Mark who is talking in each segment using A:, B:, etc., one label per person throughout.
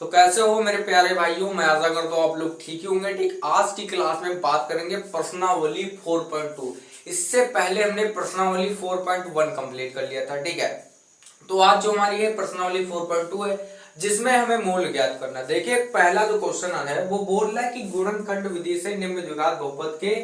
A: तो कैसे हो मेरे प्यारे भाइयों, मैं आशा करता हूँ आप लोग ठीक ही होंगे। ठीक, आज की क्लास में बात करेंगे प्रश्नावली 4.2। इससे पहले हमने प्रश्नावली 4.1 कंप्लीट कर लिया था। ठीक है, तो आज जो हमारी है प्रश्नावली 4.2 है, जिसमें हमें मूल ज्ञात करना। देखिए, पहला जो क्वेश्चन है वो बोल रहा है कि गुणनखंड विधि से निम्न द्विघात बहुपद के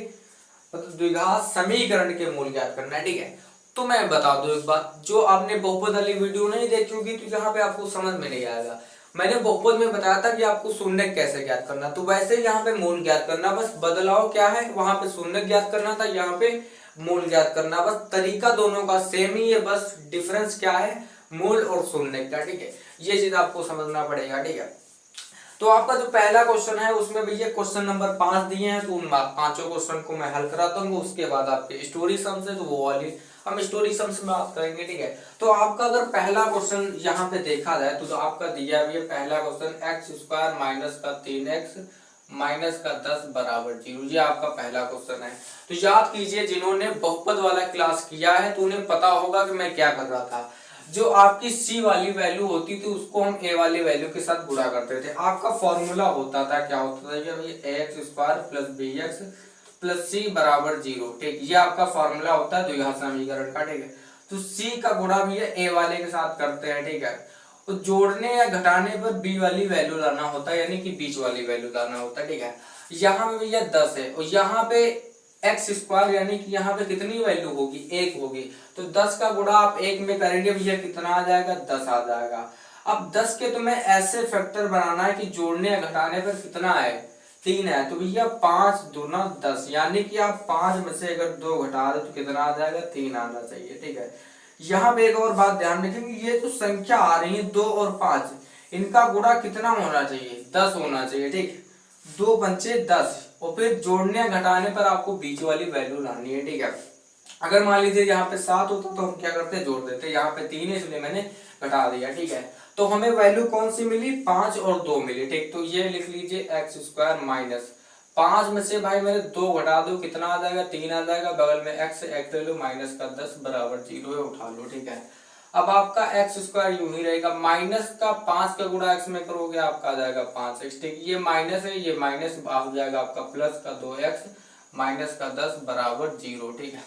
A: द्विघात समीकरण के मूल ज्ञात करना है। ठीक है, तो मैं बता दूं एक बात, जो आपने बहुपद वाली वीडियो नहीं देखी होगी तो यहाँ पे आपको समझ में नहीं आएगा। मैंने बहुपद में बताया था कि आपको शून्य कैसे ज्ञात करना, तो वैसे यहाँ पे मूल ज्ञात करना, बस बदलाव क्या है, वहां पे शून्य ज्ञात करना था, यहाँ पे मूल ज्ञात करना। बस तरीका दोनों का सेम ही है, बस डिफरेंस क्या है, मूल और शून्य का। ठीक है, ये चीज आपको समझना पड़ेगा। ठीक है, तो आपका जो पहला क्वेश्चन है उसमें भैया क्वेश्चन नंबर 5 दिए हैं, तो उन पांचों क्वेश्चन को मैं हल कराता हूँ। उसके बाद आपके स्टोरी सम्स है, तो वो वाली हम स्टोरी सम्स में बात करेंगे। ठीक है, तो आपका अगर पहला क्वेश्चन यहाँ पे देखा जाए तो आपका दिया है पहला क्वेश्चन एक्स स्क्वायर माइनस का 3x माइनस का 10 बराबर 0। ये आपका पहला क्वेश्चन है। तो याद कीजिए, जिन्होंने बहुपद वाला क्लास किया है तो उन्हें पता होगा कि मैं क्या कर रहा था। जो आपकी सी वाली वैल्यू होती थी उसको हम ए वाली वैल्यू के साथ गुणा करते थे। आपका फॉर्मूला होता था, क्या होता था, x square plus b x plus c बराबर 0। ठीक, ये आपका फॉर्मूला होता है द्विघात समीकरण का। ठीक है, तो सी का गुणा भी ए वाले के साथ करते हैं। ठीक है, तो जोड़ने या घटाने पर बी वाली वैल्यू लाना होता है, यानी कि बीच वाली वैल्यू लाना होता है। ठीक है, यहाँ पे भैया 10 है और यहाँ पे एक्स स्क्वायर, यानी कि यहाँ पे कितनी वैल्यू होगी, 1 होगी। तो 10 का गुणा आप 1 में करेंगे भैया, कितना आ जाएगा, 10 आ जाएगा। अब 10 के तुम्हें ऐसे फैक्टर बनाना है कि जोड़ने या घटाने पर कितना है, 3 है। तो भैया 5 दूना 10, यानी कि आप 5 में से अगर 2 घटा दो तो कितना आ जाएगा, 3 आना चाहिए। ठीक है, यहाँ पे एक और बात ध्यान रखेंगे, ये जो संख्या आ रही है 2 और 5, इनका गुणा कितना होना चाहिए, 10 होना चाहिए। ठीक, 2 पंचे 10, और फिर जोड़ने या घटाने पर आपको बीच वाली वैल्यू लानी है। ठीक है, अगर मान लीजिए यहाँ पे 7 होता तो हम क्या करते, जोड़ देते। यहाँ पे 3 है इसलिए मैंने घटा दिया। ठीक है, तो हमें वैल्यू कौन सी मिली, 5 और 2 मिली। ठीक, तो ये लिख लीजिए एक्स स्क्वायर माइनस 5 में से भाई मैंने 2 घटा दो, कितना आ जाएगा, 3 आ जाएगा। बगल में एक्स ले लो, माइनस का 10 बराबर 0 है, उठा लो। ठीक है, अब आपका एक्स स्क्वायर यूं ही रहेगा, माइनस का 5 का गुणा एक्स में करोगे आपका आ जाएगा 5x। ठीक, ये माइनस है, ये माइनस हो जाएगा आपका प्लस का 2x माइनस का 10 बराबर 0। ठीक है,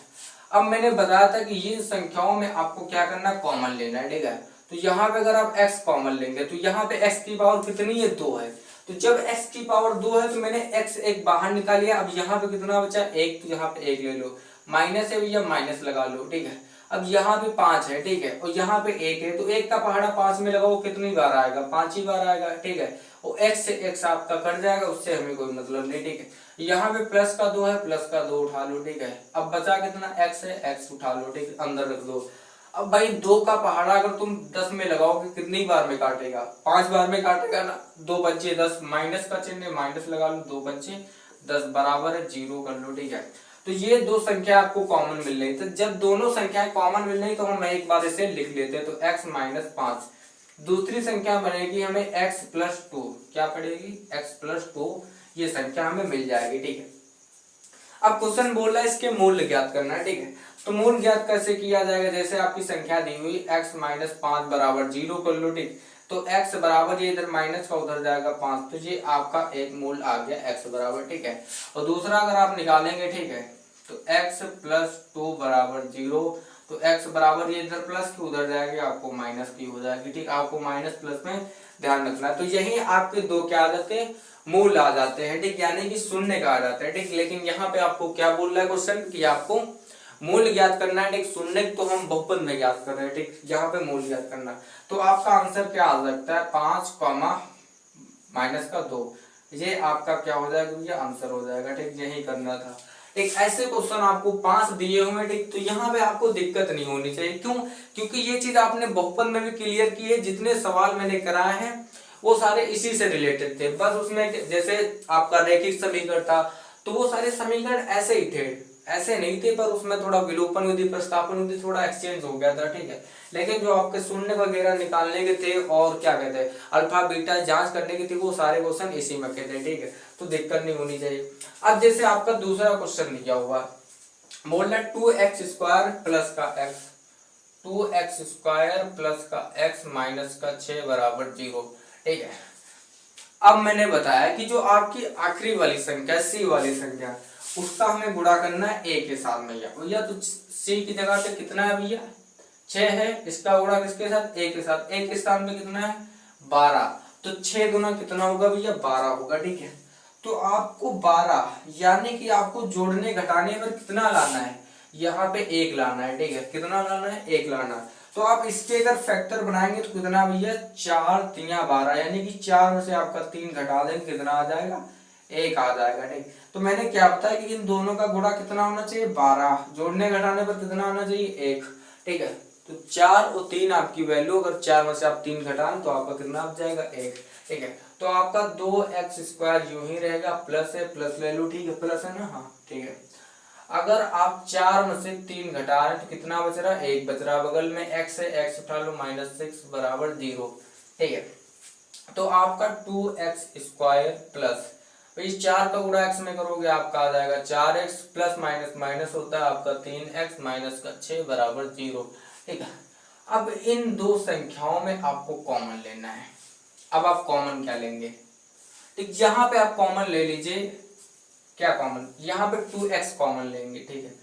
A: अब मैंने बताया था कि ये संख्याओं में आपको क्या करना है, कॉमन लेना है। ठीक है, तो यहाँ पे अगर आप x कॉमन लेंगे तो यहाँ पे x की पावर कितनी है, 2 है। तो जब x की पावर 2 है तो मैंने x एक बाहर निकालिया। अब यहाँ पे कितना बचा, 1, तो यहाँ पे 1 ले लो, माइनस है भैया माइनस लगा लो। ठीक है, अब यहाँ पे 5 है। ठीक है, और यहाँ पे 1 है, तो 1 का पहाड़ा 5 में लगाओ, कितनी बार आएगा, 5 ही बार आएगा। ठीक है, और x से x आपका कट जाएगा, उससे हमें कोई मतलब नहीं। ठीक है, यहाँ पे प्लस का 2 है, प्लस का 2 उठा लो। ठीक है, अब बचा कितना, x है, x उठा लो। ठीक, अंदर रख दो। अब भाई 2 का पहाड़ा अगर तुम 10 में लगाओगे कितनी बार में काटेगा, 5 बार में काटेगा ना। 2 पंचे 10, माइनस का चिन्ह माइनस लगा लो, 2 पंचे 10 बराबर है 0 कर लो। ठीक है, तो ये दो संख्या आपको कॉमन मिल रही। तो जब दोनों संख्याएं कॉमन मिल रही तो हम एक बार इसे लिख लेते हैं, तो x माइनस 5। दूसरी संख्या बनेगी हमें x प्लस 2, क्या पड़ेगी, x प्लस 2, ये संख्या हमें मिल जाएगी। ठीक है, अब क्वेश्चन बोल रहा है इसके मूल्य ज्ञात करना है। ठीक है, तो मूल ज्ञात कैसे किया जाएगा, जैसे आपकी संख्या दी हुई x माइनस 5 बराबर 0 कर लो। ठीक, तो x बराबर, ये इधर माइनस का उधर जाएगा 5, तो ये आपका एक मूल आ गया x बराबर। ठीक है, और दूसरा अगर आप निकालेंगे, ठीक है, तो x प्लस 2 बराबर 0, तो x बराबर ये इधर प्लस की उधर जाएगी, आपको माइनस की हो जाएगी। ठीक, आपको माइनस प्लस में ध्यान रखना है। तो यही आपके दो क्या आ जाते हैं, मूल आ जाते हैं। ठीक, यानी कि शून्य का आ जाता है। ठीक, लेकिन यहाँ पे आपको क्या बोल रहा है क्वेश्चन, कि आपको मूल ज्ञात करना है। ठीक, शून्य तो हम बहुपद में ज्ञात कर रहे हैं। ठीक, यहाँ पे मूल ज्ञात करना, तो आपका आंसर क्या आ सकता है, 5 कॉमा माइनस का 2, ये आपका क्या हो जाएगा, ये आंसर हो जाएगा। ठीक, यही करना था। एक ऐसे क्वेश्चन आपको 5 दिए हुए। ठीक, तो यहाँ पे आपको दिक्कत नहीं होनी चाहिए। क्यों, क्योंकि ये चीज आपने बहुपद में भी क्लियर की है। जितने सवाल मैंने कराए हैं वो सारे इसी से रिलेटेड थे। बस उसमें जैसे आपका रैखिक समीकरण था तो वो सारे समीकरण ऐसे ही थे, ऐसे नहीं थे, पर उसमें थोड़ा विलोपन विधि, प्रस्तापन विधि थोड़ा एक्सचेंज हो गया था। ठीक है, लेकिन जो आपके शून्य वगैरह निकालने के थे और क्या कहते हैं अल्फा बीटा जांच करने की थी, वो सारे क्वेश्चन इसी में के थे। ठीक है, तो दिक्कत नहीं होनी चाहिए। अब जैसे आपका दूसरा क्वेश्चन दिया हुआ, बोल रहा 2x स्क्वायर प्लस का x, 2x स्क्वायर प्लस का x माइनस का 6 बराबर 0। ठीक है, अब मैंने बताया कि जो आपकी आखिरी वाली संख्या सी वाली संख्या, उसका हमें गुणा करना है ए के साथ में भैया। तो सी की जगह पे कितना है भैया 6 है, इसका गुणा किसके साथ ए के साथ, ए के स्थान पे कितना है 12, तो 6 गुना कितना होगा भैया 12 होगा। ठीक है, तो आपको 12 यानी कि आपको जोड़ने घटाने पर कितना लाना है, यहाँ पे 1 लाना है। ठीक है, कितना लाना है 1 लाना है। तो आप इसके अगर फैक्टर बनाएंगे तो कितना भैया 4 तिया 12, यानी कि 4 में से आपका 3 घटा देंगे कितना आ जाएगा 1 आ जाएगा। ठीक, तो मैंने क्या बताया कि इन दोनों का गुणा कितना होना चाहिए 12, जोड़ने घटाने पर कितना होना चाहिए 1। ठीक है, तो 4 और 3 आपकी वैल्यू, अगर 4 में से आप 3 घटाएं तो आपका कितना आ जाएगा 1। ठीक है, तो आपका 2x² यूं ही रहेगा, प्लस है प्लस ले लो। ठीक है, प्लस है ना, हाँ ठीक है। अगर आप 4 में से 3 घटा रहे हैं तो कितना बच रहा है 1 बच रहा है, बगल में x है, x उठा लो -6 बराबर 0। ठीक है, तो आपका 2x² प्लस, भाई 4 का गुणा x में करोगे आपका आ जाएगा 4x, प्लस माइनस माइनस होता है आपका 3x, माइनस का 6 बराबर 0। ठीक है, अब इन दो संख्याओं में आपको कॉमन लेना है। अब आप कॉमन क्या लेंगे, ठीक, यहाँ पे आप कॉमन ले लीजिए, क्या कॉमन, यहाँ पे 2x कॉमन लेंगे। ठीक है,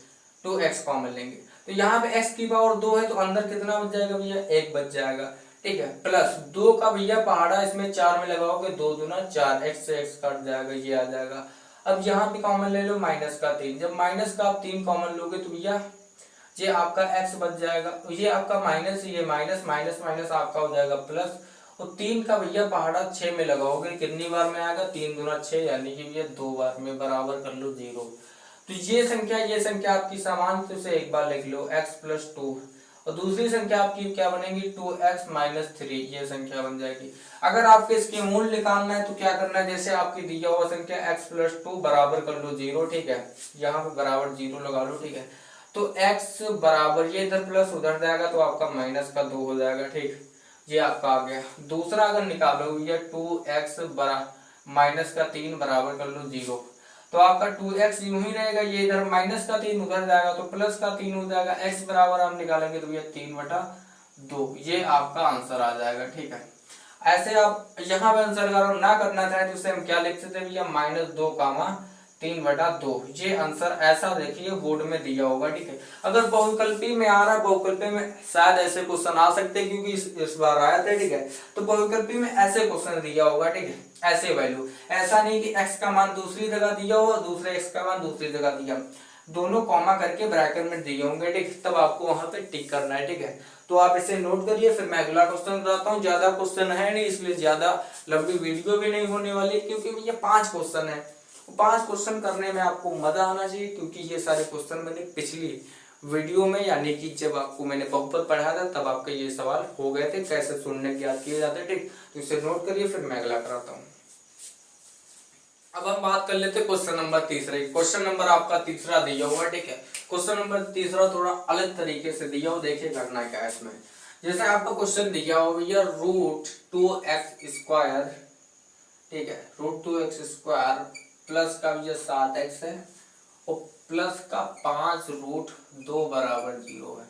A: 2x कॉमन लेंगे तो यहाँ पे x की पावर 2 है, तो अंदर कितना बच जाएगा भैया 1 बच जाएगा। ठीक है, प्लस 2 का भैया पहाड़ा इसमें 4 में लगाओगे 2 दूना 4, x से x कट जाएगा, ये आ जाएगा। अब यहाँ पे कॉमन ले लो माइनस का 3, जब माइनस का आप 3 कॉमन लोगे तो भैया ये आपका x बच जाएगा, ये आपका माइनस, ये माइनस माइनस माइनस आपका हो जाएगा प्लस, और 3 का भैया पहाड़ा 6 में लगाओगे कितनी बार में आएगा 3 दूना 6, यानी कि भैया 2 बार में, बराबर कर लो 0। तो ये संख्या आपकी समान, तो इसे एक बार लिख लो x + 2, और दूसरी संख्या आपकी क्या बनेगी 2x - 3, ये संख्या बन जाएगी। अगर आपके इसके मूल निकालना है तो क्या करना है, जैसे आपकी दिया हुआ संख्या x + 2 बराबर कर लो 0। ठीक है, यहाँ पे बराबर 0 लगा लो। ठीक है, तो x बराबर, ये इधर प्लस उधर जाएगा तो आपका माइनस का 2 हो जाएगा। ठीक, ये आपका आ गया। दूसरा अगर निकालो ये 2x माइनस का 3 बराबर कर लो 0, तो आपका 2x यूं ही रहेगा, ये इधर माइनस का 3 उधर जाएगा तो प्लस का 3 हो जाएगा। x बराबर हम निकालेंगे तो ये 3/2, ये आपका आंसर आ जाएगा। ठीक है, ऐसे आप यहाँ पे आंसर अगर ना करना चाहे तो इसे हम क्या लिख सकते हैं भैया -2, 3/2, ये आंसर ऐसा देखिए बोर्ड में दिया होगा। ठीक है, अगर बहुविकल्पी में आ रहा है, बहुविकल्पी में शायद ऐसे क्वेश्चन आ सकते हैं क्योंकि इस बार आया था। ठीक है, तो बहुविकल्पी में ऐसे क्वेश्चन दिया होगा। ठीक है, ऐसे वैल्यू, ऐसा नहीं कि x का मान दूसरी जगह दिया हो, दूसरे x का मान दूसरी जगह दिया, दोनों कॉमा करके ब्रैकेट में दिए होंगे। ठीक, तब आपको वहां पे टिक करना है। ठीक है, तो आप इसे नोट करिए, फिर मैं अगला क्वेश्चन बताता हूँ। ज्यादा क्वेश्चन है नहीं, इसलिए ज्यादा लंबी वीडियो भी नहीं होने वाली, क्योंकि ये 5 क्वेश्चन है, 5 क्वेश्चन करने में आपको मजा आना चाहिए, क्योंकि ये सारे क्वेश्चन मैंने पिछली वीडियो में, यानी कि जब आपको मैंने बहुपद पढ़ाया था तब आपके ये सवाल हो गए थे, कैसे शून्य ज्ञात किए जाते हैं। ठीक, तो इसे नोट करिए, फिर मैं अगला कराता हूँ। अब हम बात कर लेते हैं क्वेश्चन नंबर तीसरा। क्वेश्चन नंबर आपका तीसरा दिया हुआ। ठीक है, क्वेश्चन नंबर तीसरा थोड़ा अलग तरीके से दिया हो, देखिए करना क्या है इसमें। जैसे आपका क्वेश्चन दिया हो भैया √2x², ठीक है, √2x² प्लस का भैया 7x है और प्लस का 5√2 बराबर 0 है।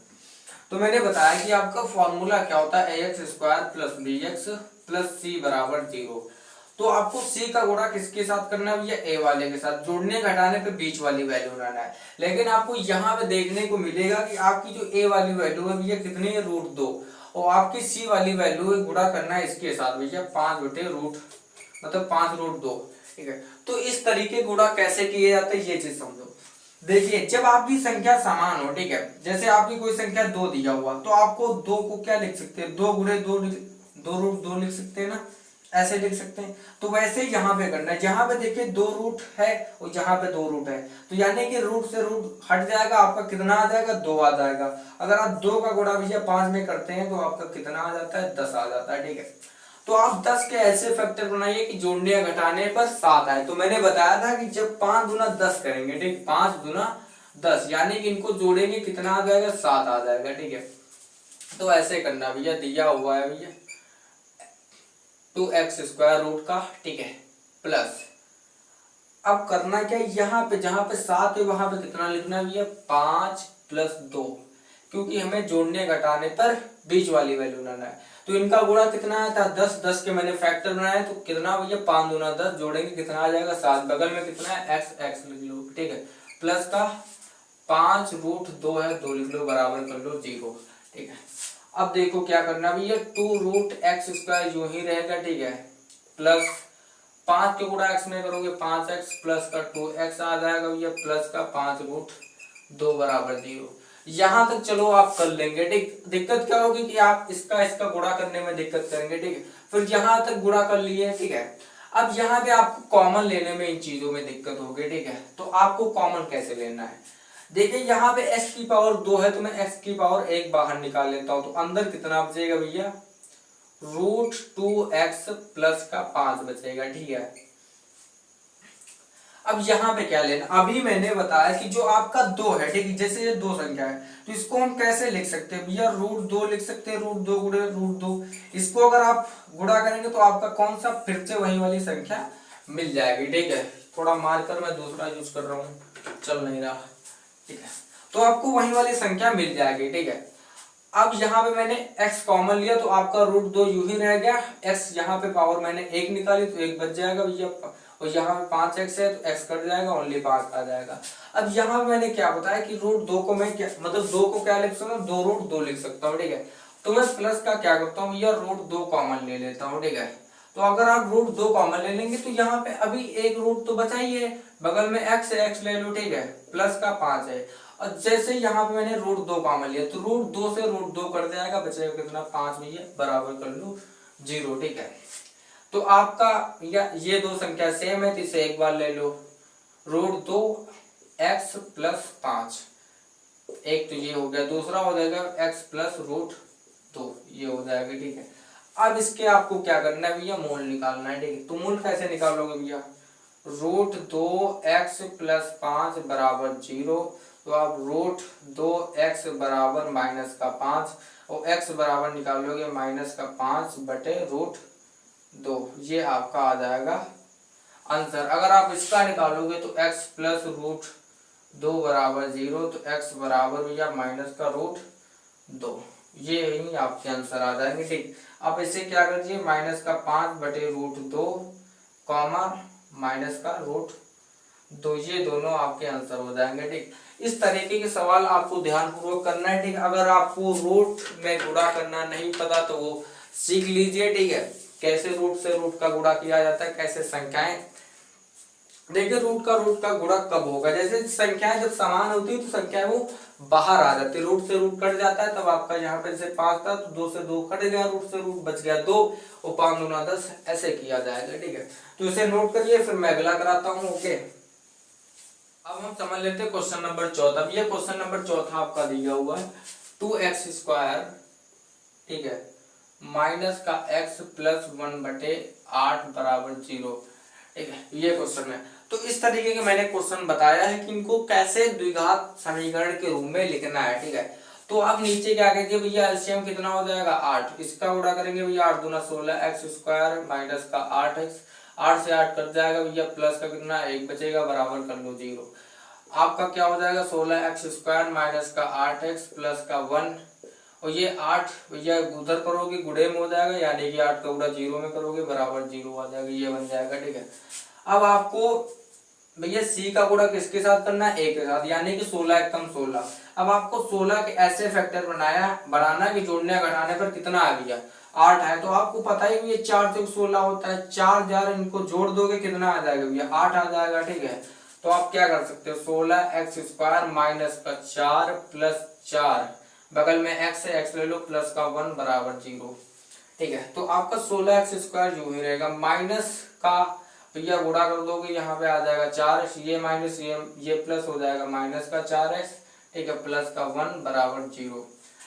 A: तो मैंने बताया कि आपका फॉर्मूला क्या होता है ax² + bx + c बराबर 0। तो आपको c का गुणा किसके साथ करना है भैया a वाले के साथ, जोड़ने घटाने पे बीच वाली वैल्यू लाना है। लेकिन आपको यहाँ पे देखने को मिलेगा कि आपकी जो a वाली वैल्यू है भैया कितनी है √2, और आपकी c वाली वैल्यू है गुणा करना है इसके साथ भैया 5/√, मतलब 5√2। ठीक है, तो इस तरीके गुणा कैसे किए जाते हैं ये चीज समझो। देखिए जब आपकी संख्या समान हो, ठीक है, जैसे आपकी कोई संख्या 2 दिया हुआ, तो आपको 2 को क्या लिख सकते हैं 2 × 2 लिख सकते हैं ना, ऐसे लिख सकते हैं। तो वैसे ही यहाँ पे करना है, जहां पे देखिए 2 रूट है और जहां पे 2 रूट है, तो यानी कि रूट से रूट हट जाएगा, आपका कितना आ जाएगा 2 आ जाएगा। अगर आप 2 का गुणा भैया 5 में करते हैं तो आपका कितना आ जाता है 10 आ जाता है। ठीक है, तो आप 10 के ऐसे फैक्टर बनाइए कि जोड़ने या घटाने पर 7 आए। तो मैंने बताया था कि जब 5 दूना 10 करेंगे, ठीक, 5 दूना 10, यानी कि इनको जोड़ेंगे कितना आ जाएगा 7 आ जाएगा। ठीक है, तो ऐसे करना भैया, दिया हुआ है भैया 2x² रूट का, ठीक है, प्लस अब करना क्या, यहाँ पे जहां पे 7 है वहां पे कितना लिखना है भैया 5 + 2, क्योंकि हमें जोड़ने घटाने पर बीच वाली वैल्यू लाना है। तो इनका गुणा कितना आया था 10, 10 के मैंने फैक्टर बनाया तो कितना भैया 5 दूना 10, जोड़ेंगे कितना आ जाएगा 7, बगल में कितना है x, x लिख लो, ठीक है, प्लस का 5 रूट 2 है 2 लिख लो, बराबर कर लो 0, ठीक है। अब देखो क्या करना भैया 2 रूट एक्स स्क्वायर जो ही रहेगा, ठीक है, प्लस 5 के गुणा x में करोगे 5x प्लस का 2x आ जाएगा भैया, प्लस का 5 रूट 2 बराबर 0। यहां तक चलो आप कर लेंगे, ठीक। दिक्कत क्या होगी कि आप इसका गुणा करने में दिक्कत करेंगे, ठीक है। फिर यहां तक गुणा कर लिए, ठीक है। अब यहाँ पे आपको कॉमन लेने में इन चीजों में दिक्कत होगी, ठीक है। तो आपको कॉमन कैसे लेना है, देखिए यहाँ पे x की पावर 2 है तो मैं x की पावर 1 बाहर निकाल लेता हूं, तो अंदर कितना बचेगा भैया रूट 2x प्लस का 5 बचेगा, ठीक है। अब यहाँ पे क्या लेना, अभी मैंने बताया कि जो आपका 2 है, ठीक है, जैसे ये 2 संख्या है तो इसको हम कैसे लिख सकते हैं भैया रूट 2 लिख सकते हैं, रूट 2 गुणे रूट 2। इसको अगर आप गुणा करेंगे तो आपका कौन सा फिर से वही वाली संख्या मिल जाएगी, ठीक है। थोड़ा मार्कर मैं दूसरा यूज कर रहा हूँ, चल नहीं रहा, ठीक है। तो आपको वही वाली संख्या मिल जाएगी, ठीक है। अब यहाँ पे मैंने x कॉमन लिया तो आपका रूट 2 यूं ही रह गया, x यहाँ पे पावर मैंने 1 निकाली तो 1 बच जाएगा भैया, और यहाँ पे 5x है तो x कट जाएगा, ओनली 5 आ जाएगा। अब यहाँ पे मैंने क्या बताया कि रूट 2 को मैं क्या मतलब 2 को क्या लिख सकता हूँ, 2 रूट 2 लिख सकता हूँ, ठीक है। तो मैं प्लस का क्या करता हूँ भैया रूट 2 कॉमन ले लेता हूँ, ठीक है। तो अगर आप रूट 2 कॉमन ले लेंगे तो यहाँ पे अभी एक रूट तो बचा ही है, बगल में x है x ले लो, ठीक है, प्लस का 5 है। और जैसे यहाँ पे मैंने रूट 2 कॉमन लिया तो रूट 2 से रूट 2 कट जाएगा, बचेगा कितना 5 भैया, बराबर कर लो 0, ठीक है। तो आपका या ये दो संख्या सेम है तो इसे एक बार ले लो, रूट 2 x प्लस 5, एक तो ये हो गया, दूसरा हो जाएगा x प्लस रूट 2, ये हो जाएगा, ठीक है। अब इसके आपको क्या करना है भैया मूल निकालना है, ठीक है। तो मूल कैसे निकालोगे भैया, रूट 2x प्लस 5 बराबर 0, तो आप रूट 2x बराबर माइनस का 5 और x बराबर निकालोगे माइनस का 5 बटे रूट 2, ये आपका आ जाएगा आंसर। अगर आप इसका निकालोगे तो x प्लस रूट 2 बराबर 0, तो x बराबर भैया माइनस का रूट 2, ये ही आपके आंसर आ जाएंगे, ठीक। आप इसे क्या करिए माइनस का 5 बटे रूट 2 कॉमा माइनस का रूट 2, ये दोनों आपके आंसर हो जाएंगे, ठीक। इस तरीके के सवाल आपको ध्यानपूर्वक करना है, ठीक। अगर आपको रूट में गुणा करना नहीं पता तो वो सीख लीजिए, ठीक है, कैसे रूट से रूट का गुणा किया जाता है, कैसे संख्याएं। देखिए रूट का गुणा कब होगा, जैसे संख्याएं जब समान होती है तो संख्याएं वो बाहर आ जाती है, रूट से रूट कट जाता है, तब आपका यहाँ पे जैसे 5 था तो 2 से 2 कट गया, रूट से रूट बच गया 2 और 5 दूना 10, ऐसे किया जाएगा, ठीक है। तो इसे नोट करिए, फिर मैं अगला कराता हूँ, ओके। अब हम समझ लेते हैं क्वेश्चन नंबर 14। ये क्वेश्चन नंबर 14 आपका दिया हुआ है 2x स्क्वायर, ठीक है, माइनस का x प्लस 1 बटे 8 बराबर 0, ठीक है, ये क्वेश्चन है। तो इस तरीके के मैंने क्वेश्चन बताया है कि इनको कैसे द्विघात समीकरण के रूप में लिखना है, ठीक है। तो आप नीचे क्या करेंगे भैया, एलसीएम कितना हो जाएगा 8, इसका गुणा करेंगे भैया 8 दूना 16, एक्स स्क्वायर माइनस का 8x, 8 से 8 कट जाएगा भैया, प्लस का कितना 1 बचेगा, बराबर कर लो 0। आपका क्या हो जाएगा 16x स्क्वायर माइनस का 8x प्लस का 1, और ये 8 भैया उधर करोगे गुणे में हो जाएगा, यानी कि 8 का गुणा 0 में करोगे, बराबर 0 आ जाएगा, ये बन जाएगा, ठीक है। अब आपको भैया c का गुणा किसके साथ करना है, a के साथ, यानी कि 16 एकम 16। अब आपको 16 के ऐसे फैक्टर बनाना कि जोड़ने घटाने पर कितना आ गया 8 है, तो आपको पता ही ये 4 से 16 होता है, 4 जार इनको जोड़ दोगे कितना आ जाएगा भैया 8 आ जाएगा, ठीक है। तो आप क्या कर सकते हो 16x स्क्वायर माइनस का 4 प्लस 4, बगल में x है x ले लो, प्लस का 1 बराबर 0, ठीक है। तो आपका 16x स्क्वायर जो ही रहेगा, माइनस का भैया गुणा कर दोगे यहाँ पे आ जाएगा 4x, ये माइनस ये प्लस हो जाएगा माइनस का 4x, ठीक है, प्लस का 1 बराबर 0,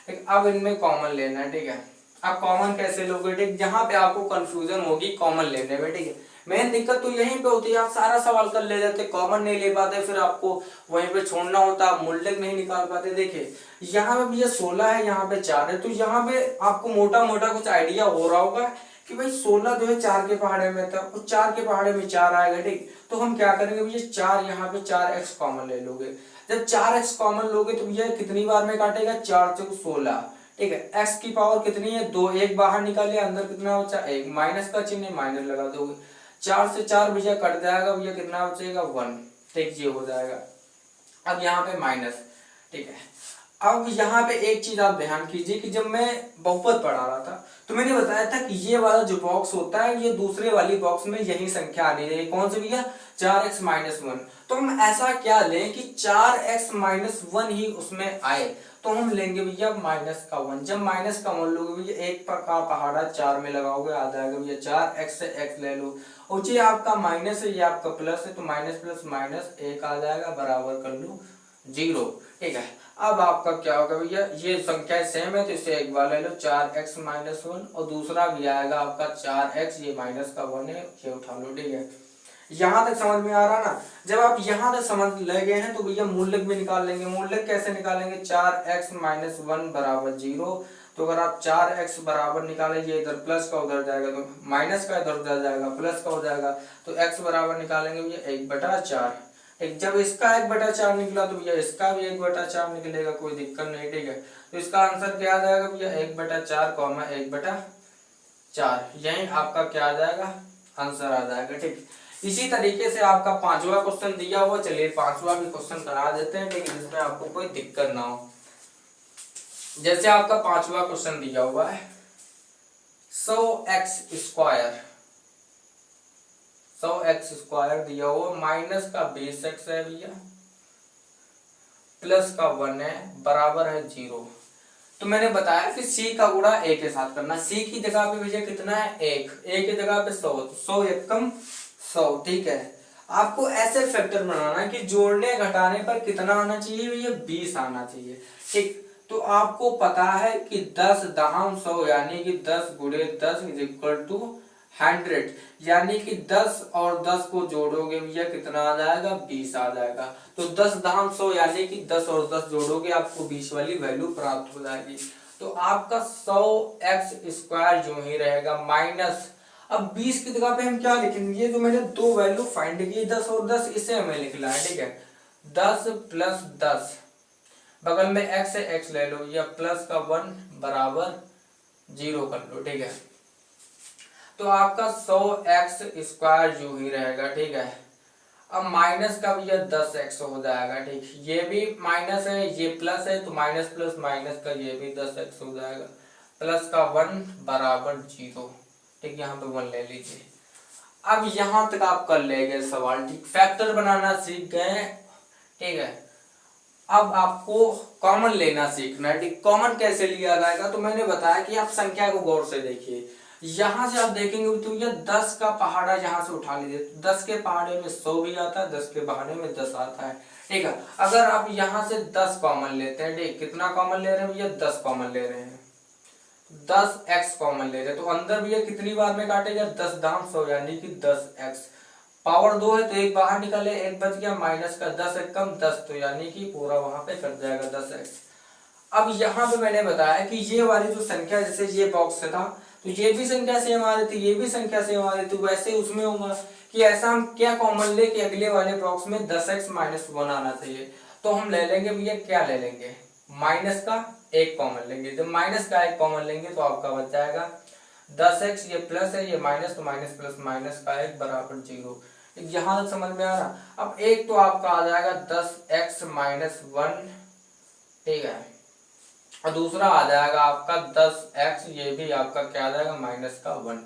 A: ठीक। अब इनमें कॉमन लेना है, ठीक है। अब कॉमन कैसे लोगे, ठीक, जहाँ पे आपको कंफ्यूजन होगी कॉमन लेने में, ठीक है। मेन दिक्कत तो यहीं पे होती है, आप सारा सवाल कर ले जाते, कॉमन नहीं ले पाते, फिर आपको वहीं पे छोड़ना होता, आप मूल्य नहीं निकाल पाते। देखिए यहाँ पे भैया 16 है, यहाँ पे 4 है, तो यहाँ पे आपको मोटा मोटा कुछ आइडिया हो रहा होगा कि भाई 16 जो है 4 के पहाड़े में था, और 4 के पहाड़े में 4 आएगा, ठीक। तो हम क्या करेंगे भैया 4 यहाँ पे 4x कॉमन ले लोगे, जब 4x कॉमन लोगे तो भैया कितनी बार में काटेगा 4 से 16, ठीक है। x की पावर कितनी है 2, एक बाहर निकाले, अंदर कितना बचा 1, माइनस का चिन्ह माइनस लगा दोगे, 4 से 4 भैया कट जाएगा भैया, कितना बचेगा 1। ठीक, ये हो जाएगा। अब यहाँ पे माइनस, ठीक है। अब यहाँ पे एक चीज आप ध्यान कीजिए कि जब मैं बहुपद पढ़ा रहा था तो मैंने बताया था कि ये वाला जो बॉक्स होता है ये दूसरे वाली बॉक्स में यही संख्या आनी चाहिए, कौन सी भैया 4x माइनस 1। तो हम ऐसा क्या लें कि 4x माइनस 1 ही उसमें आए, तो हम लेंगे भैया माइनस का 1। जब माइनस का 1 लोगे भैया, एक का पहाड़ा 4 में लगाओगे, आ जाएगा भैया 4x से x ले लो, और ये आपका माइनस है, ये आपका प्लस है, तो माइनस प्लस माइनस 1 आ जाएगा, बराबर कर लो 0। ठीक है। अब आपका क्या होगा भैया, ये संख्या सेम है तो इसे एक बार ले लो 4x माइनस 1, और दूसरा भी आएगा आपका 4x, ये माइनस का 1 है, ये उठा लो। ठीक है, यहाँ तक समझ में आ रहा ना। जब आप यहाँ तक समझ ले गए हैं तो भैया मूल्य भी निकाल लेंगे। मूल्य कैसे निकालेंगे, 4x माइनस 1 बराबर 0। तो अगर आप 4x बराबर निकालेंगे, इधर प्लस का उधर जाएगा तो माइनस का इधर उधर जाएगा, प्लस का हो जाएगा, तो x बराबर निकालेंगे भैया 1/4। एक जब इसका 1/4 निकला तो भैया इसका भी 1/4 निकलेगा, कोई दिक्कत नहीं। ठीक है, तो इसका आंसर क्या आ जाएगा भैया 1/4 कॉमा 1/4, यही आपका क्या आ जाएगा, आंसर आ जाएगा। ठीक, इसी तरीके से आपका 5वां क्वेश्चन दिया हुआ, चलिए 5वां भी क्वेश्चन करा देते हैं, ठीक है, जिसमें आपको कोई दिक्कत ना हो। जैसे आपका 5वां क्वेश्चन दिया हुआ है 100x स्क्वायर, 100x स्क्वायर दिया हुआ, माइनस का 20x है भैया, प्लस का 1 है, बराबर है 0। तो मैंने बताया कि c का गुणा a के साथ करना। c की जगह पे भैया कितना है 1, a की जगह पे 100, 100 एकम 100। ठीक है, आपको ऐसे फैक्टर बनाना है कि जोड़ने घटाने पर कितना आना चाहिए भैया, 20 आना चाहिए। ठीक, तो आपको पता है कि 10 दहम 100 यानी कि 10 गुणे 10 इज इक्वल टू 100, यानी कि 10 और 10 को जोड़ोगे भैया कितना आ जाएगा, 20 आ जाएगा। तो 10 दहम 100 यानी कि 10 और 10 जोड़ोगे आपको 20 वाली वैल्यू प्राप्त हो जाएगी। तो आपका 100x स्क्वायर जो ही रहेगा माइनस, अब 20 की जगह पे हम क्या लिखेंगे, जो मैंने दो वैल्यू फाइंड की 10 और 10, इसे हमें लिखना है। ठीक है, 10 प्लस 10, बगल में x है x ले लो, या प्लस का 1 बराबर 0 कर लो। ठीक है, तो आपका 100x स्क्वायर जो ही रहेगा। ठीक है, अब माइनस का भैया 10x हो जाएगा। ठीक, ये भी माइनस है, ये प्लस है, तो माइनस प्लस माइनस का ये भी 10x हो जाएगा, प्लस का 1 बराबर 0। ठीक, यहाँ पे 1 ले लीजिए। अब यहां तक आप कर ले गए सवाल। ठीक, फैक्टर बनाना सीख गए। ठीक है, अब आपको कॉमन लेना सीखना है। ठीक, कॉमन कैसे लिया जाएगा, तो मैंने बताया कि आप संख्या को गौर से देखिए। यहां से आप देखेंगे तो ये 10 का पहाड़ा यहां से उठा लीजिए, 10 के पहाड़े में 100 भी आता है, 10 के पहाड़े में 10 आता है। ठीक है, अगर आप यहां से 10 कॉमन लेते हैं, ठीक, कितना कॉमन ले रहे हैं भैया, 10 कॉमन ले रहे हैं, 10x कॉमन ले रहे हैं, तो अंदर भैया कितनी बार में काटेगा, 10 दाम 100 यानी कि 10x। पावर 2 है तो एक बाहर निकाले, एक बच गया, माइनस का 10 एक कम 10, तो यानी कि पूरा वहां पे कट जाएगा 10x। अब यहाँ पे मैंने बताया कि ये वाली जो संख्या, जैसे ये बॉक्स था तो ये भी संख्या सेम आ रही थी, ये भी संख्या सेम आ रही थी, वैसे उसमें होगा कि ऐसा हम क्या कॉमन ले कि अगले वाले बॉक्स में 10x माइनस 1 आना चाहिए। तो हम ले लेंगे भैया, क्या ले लेंगे, माइनस का 1 कॉमन लेंगे। जब माइनस का 1 कॉमन लेंगे तो आपका बच जाएगा 10x, ये प्लस है, ये माइनस, तो माइनस प्लस माइनस का 1 बराबर 0। यहाँ तक समझ में आ रहा। अब एक तो आपका आ जाएगा 10x माइनस 1। ठीक है, और दूसरा आ जाएगा आपका 10x, ये भी आपका क्या आ जाएगा, माइनस का 1।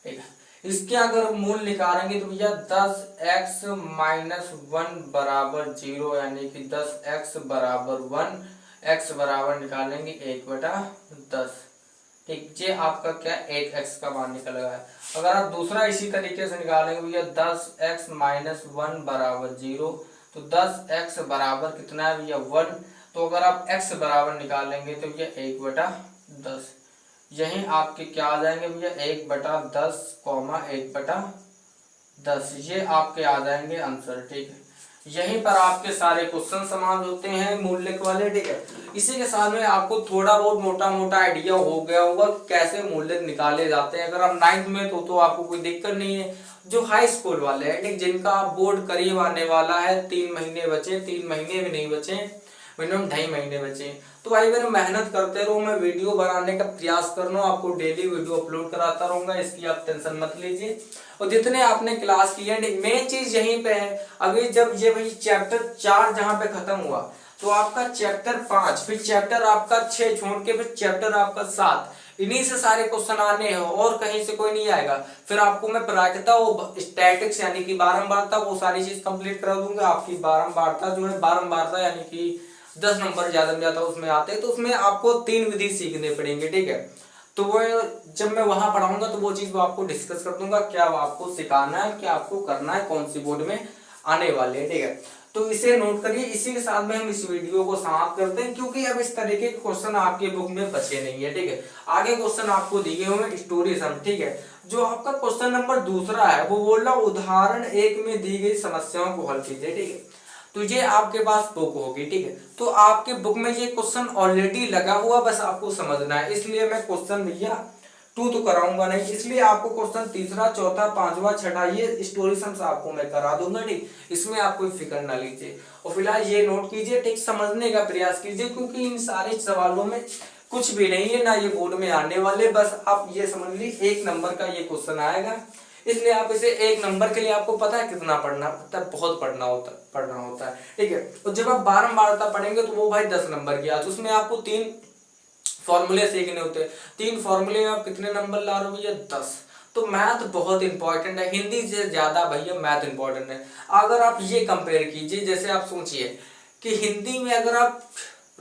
A: ठीक है, इसके अगर मूल निकालेंगे तो भैया 10x माइनस 1 बराबर 0, यानी कि 10x बराबर 1, x बराबर निकालेंगे 1/10। ठीक, ये आपका क्या 8x का मान निकल गया है। अगर आप दूसरा इसी तरीके से निकालेंगे भैया 10x माइनस 1 बराबर 0, तो 10x बराबर कितना है भैया 1, तो अगर आप x बराबर निकालेंगे तो ये 1/10, यही आपके क्या आ जाएंगे भैया 1/10 कॉमा 1/10, ये आपके आ जाएंगे आंसर। ठीक है, यहीं पर आपके सारे क्वेश्चन समाप्त होते हैं मूल्य वाले। ठीक है, इसी के साथ में आपको थोड़ा बहुत मोटा मोटा आइडिया हो गया होगा कैसे मूल्य निकाले जाते हैं। अगर आप 9th में तो आपको कोई दिक्कत नहीं है। जो हाई स्कूल वाले हैं, ठीक, जिनका बोर्ड करीब आने वाला है, 3 महीने बचे, 3 महीने भी नहीं बचे, मिनिमम 2.5 महीने बचे हैं। तो भाई मेरे मेहनत करते रहो, मैं वीडियो बनाने का प्रयास कर रहा हूँ, आपको डेली वीडियो अपलोड कराता रहूंगा, इसकी आप टेंशन मत लीजिए। और जितने आपने क्लास किए मेन चीज यहीं पे है। अभी जब ये भाई चैप्टर 4 जहाँ पे खत्म हुआ तो आपका चैप्टर 5, फिर चैप्टर आपका 6 छोड़ के फिर चैप्टर आपका 7, इन्हीं से सारे क्वेश्चन आने हैं और कहीं से कोई नहीं आएगा। फिर आपको मैं प्रायिकता वो स्टैटिक्स यानी कि बारंबारता वो सारी चीज कंप्लीट करा दूंगा। आपकी बारंबारता जो है, बारंबारता यानी कि 10 नंबर ज्यादा में ज्यादा उसमें आते हैं, तो उसमें आपको 3 विधि सीखने पड़ेंगे, ठीक है। तो वो जब मैं वहां पढ़ाऊंगा तो वो चीज वो आपको डिस्कस कर दूंगा, क्या वो आपको सिखाना है, क्या आपको करना है, कौन सी बोर्ड में आने वाले हैं, ठीक है। तो इसे नोट करिए। इसी के साथ में हम इस वीडियो को समाप्त करते हैं, क्योंकि अब इस तरीके के क्वेश्चन आपके बुक में बचे नहीं है, ठीक है। आगे क्वेश्चन आपको दिए हुए हैं स्टोरी सम, ठीक है। जो आपका क्वेश्चन नंबर 2 है वो बोल रहा उदाहरण 1 में दी गई समस्याओं को हल कीजिए, ठीक है। तो ये आपके पास बुक होगी, ठीक है। तो आपके बुक में ये क्वेश्चन ऑलरेडी लगा हुआ, बस आपको समझना है। इसलिए मैं क्वेश्चन भैया 2 तो कराऊंगा नहीं, इसलिए आपको क्वेश्चन 3, 4, 5वां 6 ये स्टोरी सम्स आपको मैं करा दूंगा, ठीक। इसमें आप कोई फिक्र ना लीजिए। और फिलहाल ये नोट कीजिए, ठीक, समझने का प्रयास कीजिए, क्योंकि इन सारे सवालों में कुछ भी नहीं है, ना ये बोर्ड में आने वाले। बस आप ये समझ लीजिए 1 नंबर का ये क्वेश्चन आएगा, इसलिए आप इसे 1 नंबर के लिए आपको पता है कितना पढ़ना होता है, बहुत पढ़ना होता है, ठीक है। तो जब आप बारंबारता पढ़ेंगे तो वो भाई 10 नंबर की आज, उसमें आपको 3 फॉर्मूले सीखने होते हैं। 3 फॉर्मूले में आप कितने नंबर ला रहे हो भैया? 10। तो मैथ बहुत इंपॉर्टेंट है, हिंदी से ज्यादा भैया मैथ इंपॉर्टेंट है। अगर आप ये कंपेयर कीजिए, जैसे आप सोचिए कि हिंदी में अगर आप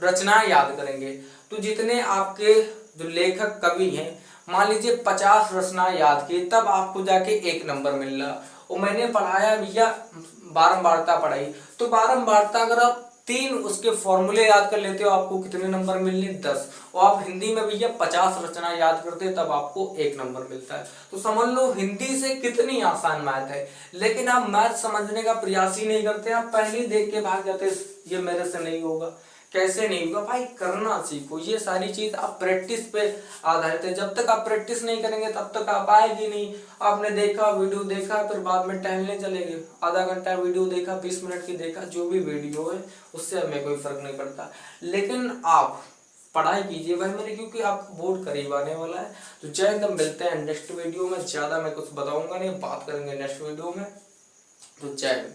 A: रचनाएं याद करेंगे तो जितने आपके जो लेखक कवि हैं, मान लीजिए 50 रचनाएं याद की, तब आपको जाके 1 नंबर मिल रहा। और मैंने पढ़ाया भैया बारंबारता पढ़ाई, तो बारंबारता अगर आप 3 उसके फॉर्मूले याद कर लेते हो आपको कितने नंबर मिलने? 10। और आप हिंदी में भैया 50 रचना याद करते तब आपको 1 नंबर मिलता है। तो समझ लो हिंदी से कितनी आसान मैथ है। लेकिन आप मैथ समझने का प्रयास ही नहीं करते, आप पहले देख के भाग जाते, ये मेरे से नहीं होगा। कैसे नहीं होगा भाई? करना सीखो। ये सारी चीज आप प्रैक्टिस पे आधारित है। जब तक आप प्रैक्टिस नहीं करेंगे तब तक आप आएगी नहीं। आपने देखा, वीडियो देखा, फिर बाद में टहलने चले गए, आधा घंटा वीडियो देखा, 20 मिनट की देखा, जो भी वीडियो है उससे हमें कोई फर्क नहीं पड़ता। लेकिन आप पढ़ाई कीजिए भाई मेरे, क्योंकि आपका बोर्ड करीब आने वाला है। तो जय हिंद, मिलते हैं नेक्स्ट वीडियो में। ज्यादा मैं कुछ बताऊंगा नहीं, बात करेंगे नेक्स्ट वीडियो में। तो जय हिंद।